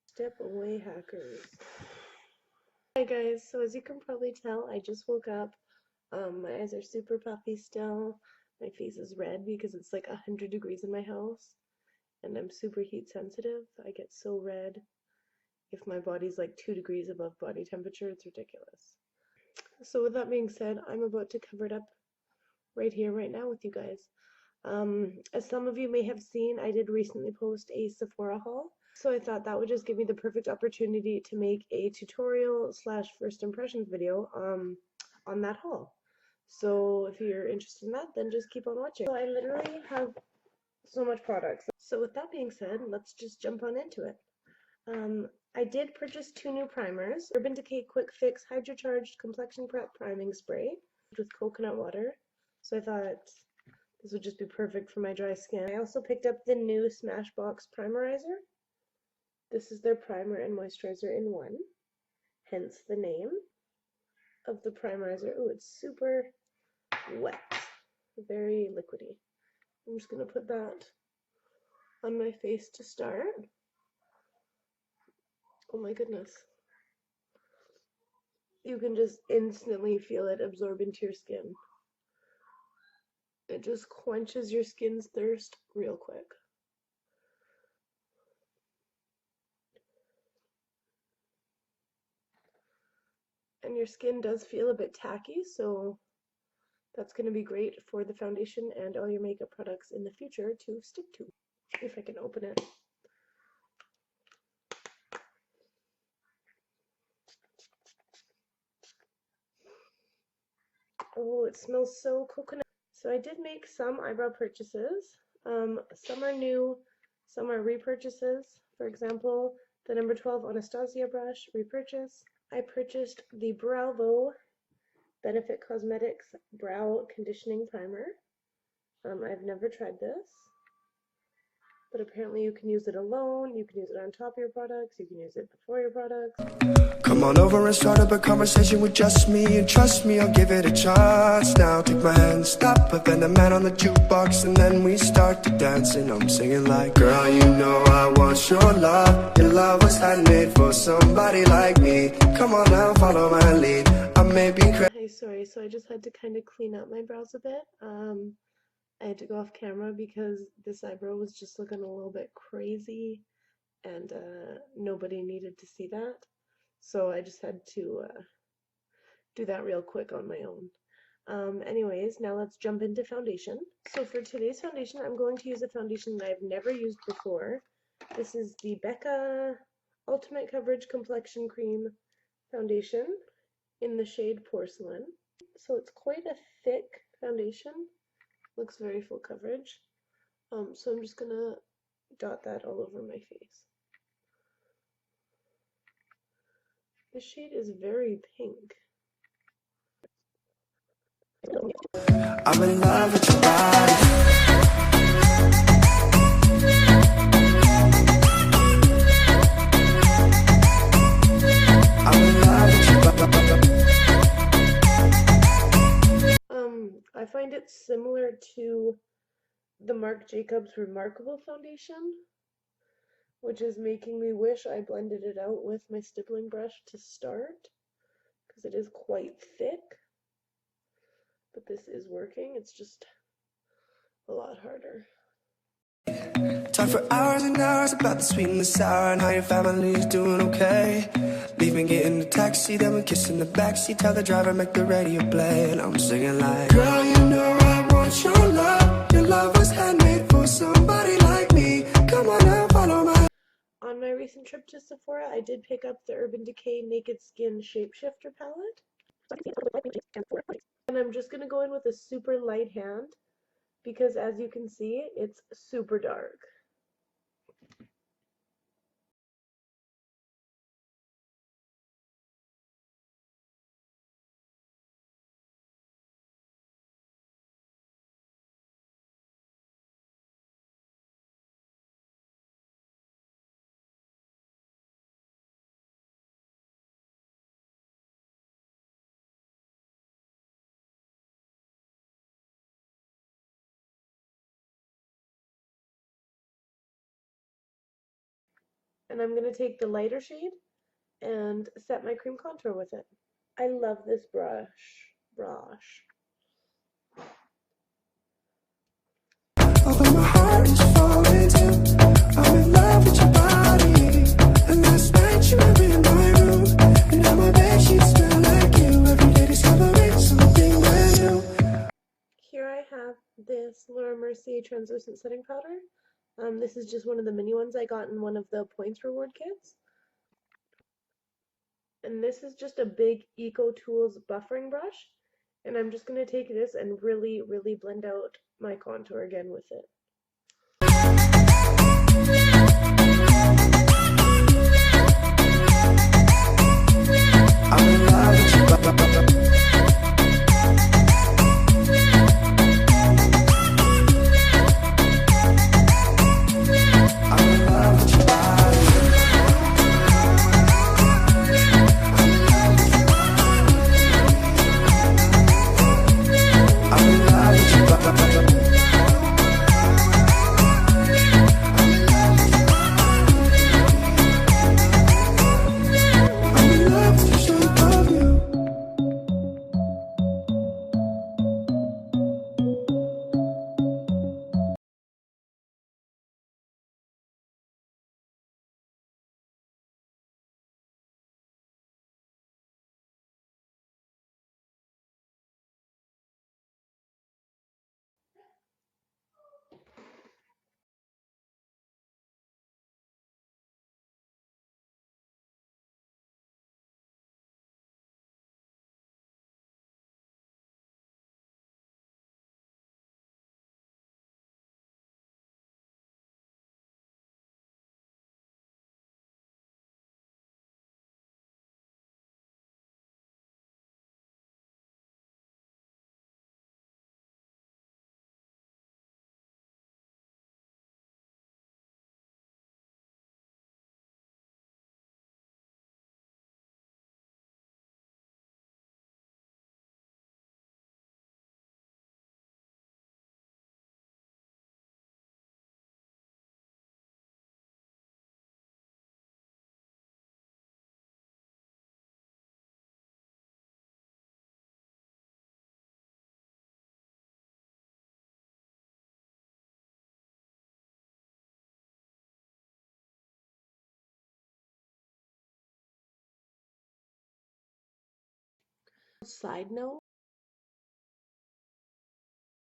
Step away, hackers. Hi guys, so as you can probably tell, I just woke up. My eyes are super puffy still. My face is red because it's like 100 degrees in my house, and I'm super heat sensitive. I get so red if my body's like 2 degrees above body temperature. It's ridiculous. So with that being said, I'm about to cover it up right here, right now with you guys. As some of you may have seen, I did recently post a Sephora haul. So I thought that would just give me the perfect opportunity to make a tutorial slash first impressions video on that haul. So if you're interested in that, then just keep on watching. So I literally have so much products. So with that being said, let's just jump on into it. I did purchase 2 new primers. Urban Decay Quick Fix Hydrocharged Complexion Prep Priming Spray with coconut water. So I thought this would just be perfect for my dry skin. I also picked up the new Smashbox Primerizer. This is their primer and moisturizer in one, hence the name of the primerizer. Oh, it's super wet, very liquidy. I'm just going to put that on my face to start. Oh my goodness. You can just instantly feel it absorb into your skin. It just quenches your skin's thirst real quick. And your skin does feel a bit tacky, so that's going to be great for the foundation and all your makeup products in the future to stick to. If I can open it. Oh, it smells so coconut. So I did make some eyebrow purchases. Some are new, some are repurchases. For example, the number 12 Anastasia brush, repurchase. I purchased the Bravo Benefit Cosmetics Brow Conditioning Primer. I've never tried this, but apparently you can use it alone, you can use it on top of your products, you can use it before your products. Come on over and start up a conversation with just me, and trust me, I'll give it a chance. Now take my hand, stop, put the man on the jukebox, and then we start to dance. And I'm singing like, girl, you know I want your love. Your love was handmade for somebody like me. Come on now, follow my lead. I may be crazy. Hey, sorry, so I just had to kind of clean up my brows a bit. I had to go off camera because this eyebrow was just looking a little bit crazy, and nobody needed to see that. So I just had to do that real quick on my own. Anyways, now let's jump into foundation. So for today's foundation, I'm going to use a foundation that I've never used before. This is the Becca Ultimate Coverage Complexion Cream Foundation in the shade Porcelain. So it's quite a thick foundation. Looks very full coverage. So I'm just gonna dot that all over my face. This shade is very pink. I'm in love with your body. I'm in love with your body. I find it similar to the Marc Jacobs Remarkable Foundation, which is making me wish I blended it out with my stippling brush to start, because it is quite thick. But this is working, it's just a lot harder. Talk for hours and hours about the sweet and the sour and how your family's doing okay. Leaving, get in the taxi, then we kiss in the backseat. Tell the driver, make the radio play. And I'm singing like, girl, you know I want your love. Your love was handmade for somebody like me. Come on now, follow my... On my recent trip to Sephora, I did pick up the Urban Decay Naked Skin Shapeshifter palette. And I'm just going to go in with a super light hand, because as you can see, it's super dark. And I'm going to take the lighter shade and set my cream contour with it. I love this brush. Although my heart is falling too, I'm in love with your body. And last night you were in my room, and now my bed sheets smell like you. Every day discovering something brand new. Here I have this Laura Mercier translucent setting powder. This is just one of the mini ones I got in one of the points reward kits. And this is just a big Eco Tools buffering brush. And I'm just going to take this and really, really blend out my contour again with it. I'm in love with your body. I'm in love with your body. I'm in love with your body. I'm in love with the shape of you. Side note,